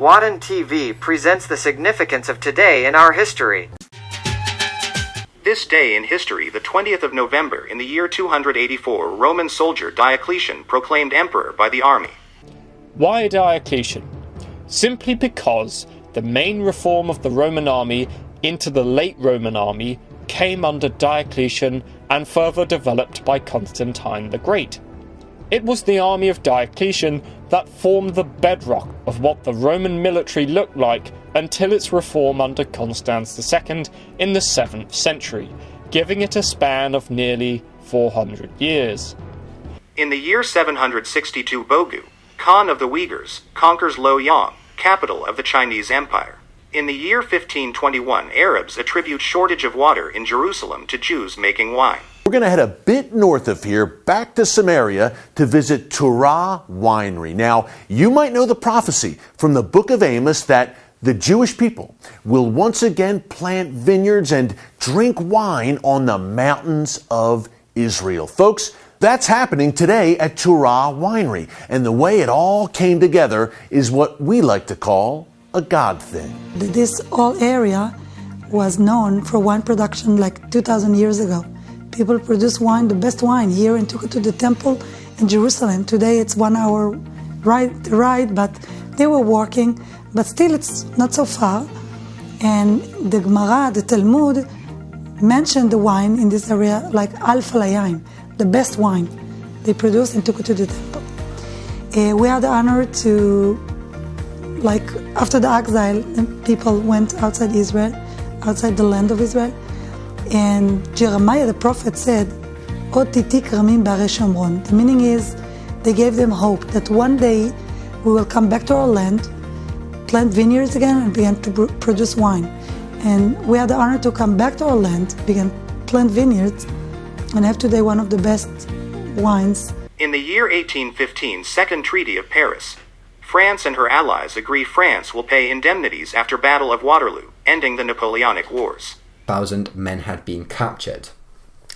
Wadden TV presents the significance of today in our history. This day in history, the 20th of November in the year 284, Roman soldier Diocletian proclaimed emperor by the army. Why Diocletian? Simply because the main reform of the Roman army into the late Roman army came under Diocletian and further developed by Constantine the Great. It was the army of Diocletian that formed the bedrock of what the Roman military looked like until its reform under Constans II in the 7th century, giving it a span of nearly 400 years. In the year 762, Bogu, Khan of the Uyghurs, conquers Luoyang, capital of the Chinese Empire. In the year 1521, Arabs attribute shortage of water in Jerusalem to Jews making wine. We're going to head a bit north of here, back to Samaria, to visit Turah Winery. Now, you might know the prophecy from the book of Amos that the Jewish people will once again plant vineyards and drink wine on the mountains of Israel. Folks, that's happening today at Turah Winery. And the way it all came together is what we like to call a God thing. This whole area was known for wine production like 2,000 years ago. People produce wine, the best wine, here and took it to the temple in Jerusalem. Today it's 1 hour ride, but they were walking, but still it's not so far. And the Gemara, the Talmud, mentioned the wine in this area like Alfa Layim, the best wine they produced and took it to the temple. We had the honor to, like after the exile, people went outside Israel, outside the land of Israel, and Jeremiah the prophet said, "Od titi kramim b'arei Shomron." The meaning is, they gave them hope that one day we will come back to our land, plant vineyards again, and begin to produce wine. And we had the honor to come back to our land, begin plant vineyards, and have today one of the best wines. In the year 1815, Second Treaty of Paris, France and her allies agree France will pay indemnities after Battle of Waterloo, ending the Napoleonic Wars. 1,000 men had been captured.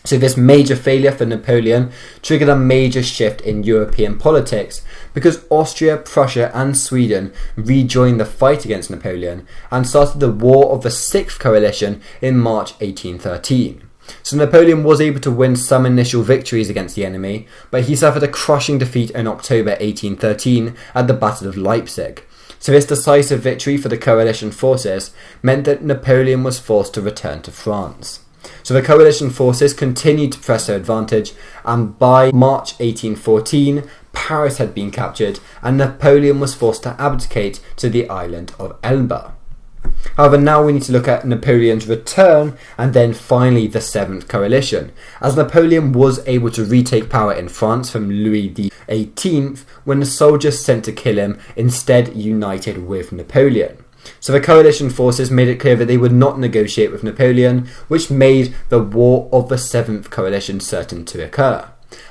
So this major failure for Napoleon triggered a major shift in European politics because Austria, Prussia and Sweden rejoined the fight against Napoleon and started the War of the Sixth Coalition in March 1813. So Napoleon was able to win some initial victories against the enemy, but he suffered a crushing defeat in October 1813 at the Battle of Leipzig. So this decisive victory for the coalition forces meant that Napoleon was forced to return to France. So the coalition forces continued to press their advantage, and by March 1814, Paris had been captured and Napoleon was forced to abdicate to the island of Elba. However, now we need to look at Napoleon's return and then finally the 7th Coalition, as Napoleon was able to retake power in France from Louis XVIII when the soldiers sent to kill him instead united with Napoleon. So the coalition forces made it clear that they would not negotiate with Napoleon, which made the War of the 7th Coalition certain to occur.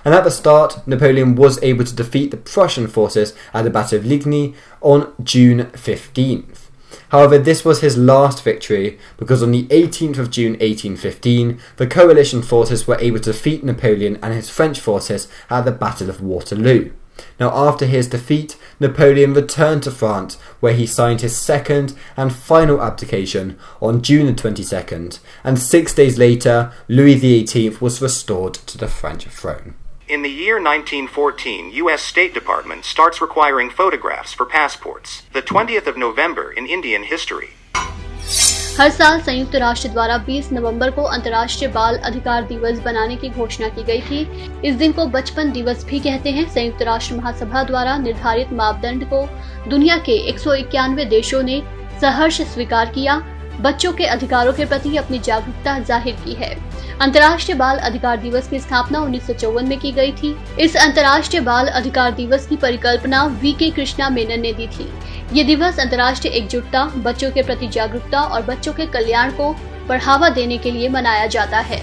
And at the start, Napoleon was able to defeat the Prussian forces at the Battle of Ligny on June 15th. However, this was his last victory because on the 18th of June 1815, the coalition forces were able to defeat Napoleon and his French forces at the Battle of Waterloo. Now, after his defeat, Napoleon returned to France, where he signed his second and final abdication on June the 22nd, and 6 days later, Louis XVIII was restored to the French throne. In the year 1914, U.S. State Department starts requiring photographs for passports. The 20th of November in Indian history. हर साल संयुक्त राष्ट्र द्वारा 20 नवंबर को अंतर्राष्ट्रीय बाल अधिकार दिवस बनाने की घोषणा की गई थी। इस दिन को बचपन दिवस भी कहते हैं। संयुक्त राष्ट्र महासभा द्वारा निर्धारित मापदंड को दुनिया के 191 देशों ने सहर्ष स्वीकार किया। बच्चों के अधिकारों के प्रति अपनी जागरूकता जाहिर की है। अंतर्राष्ट्रीय बाल अधिकार दिवस की स्थापना 1954 में की गई थी। इस अंतर्राष्ट्रीय बाल अधिकार दिवस की परिकल्पना वी.के. कृष्णा मेनन ने दी थी। ये दिवस अंतर्राष्ट्रीय एकजुटता, बच्चों के प्रति जागरूकता और बच्चों के कल्याण को बढ़ावा देने के लिए मनाया जाता है।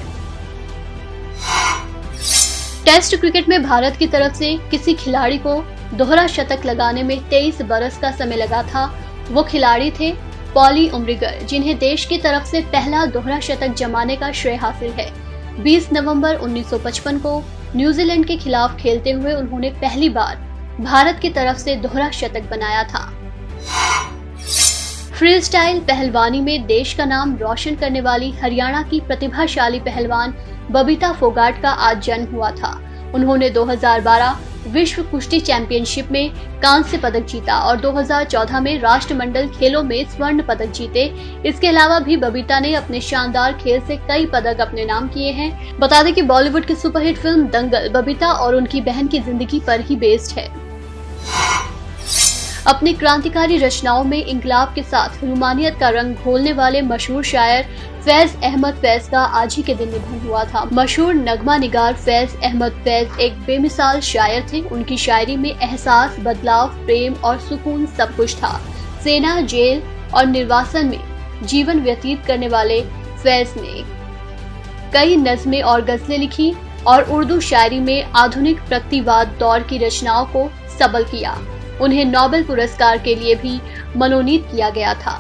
टेस्ट क्रिकेट में भारत की तरफ से किसी खिलाड़ी को दोहरा शतक लगाने में 23 बरस का समय लगा था। वो खिलाड़ी थे पॉली उमरिगर, जिन्हें देश की तरफ से पहला दोहरा शतक जमाने का श्रेय हासिल है। 20 नवंबर 1955 को न्यूजीलैंड के खिलाफ खेलते हुए उन्होंने पहली बार भारत की तरफ से दोहरा शतक बनाया था। फ्री स्टाइल पहलवानी में देश का नाम रोशन करने वाली हरियाणा की प्रतिभाशाली पहलवान बबीता फोगाट का आज जन्म हुआ था। उन्होंने 2012 विश्व कुश्ती चैंपियनशिप में कांस्य पदक जीता और 2014 में राष्ट्रमंडल खेलों में स्वर्ण पदक जीते। इसके अलावा भी बबीता ने अपने शानदार खेल से कई पदक अपने नाम किए हैं। बता दें कि बॉलीवुड की सुपरहिट फिल्म दंगल बबीता और उनकी बहन की जिंदगी पर ही बेस्ड है। अपनी क्रांतिकारी रचनाओं में इंकलाब के साथ रूमानियत का रंग घोलने वाले मशहूर शायर फैज अहमद फैज का आज ही के दिन निधन हुआ था। मशहूर नगमा निगार फैज अहमद फैज एक बेमिसाल शायर थे। उनकी शायरी में एहसास, बदलाव, प्रेम और सुकून सब कुछ था। सेना, जेल और निर्वासन में जीवन व्यतीत करने वाले फैज ने कई नज़में और गजलें लिखी और उर्दू शायरी में आधुनिक प्रगतिवाद दौर की रचनाओं को सबल किया। उन्हें नोबेल पुरस्कार के लिए भी मनोनीत किया गया था।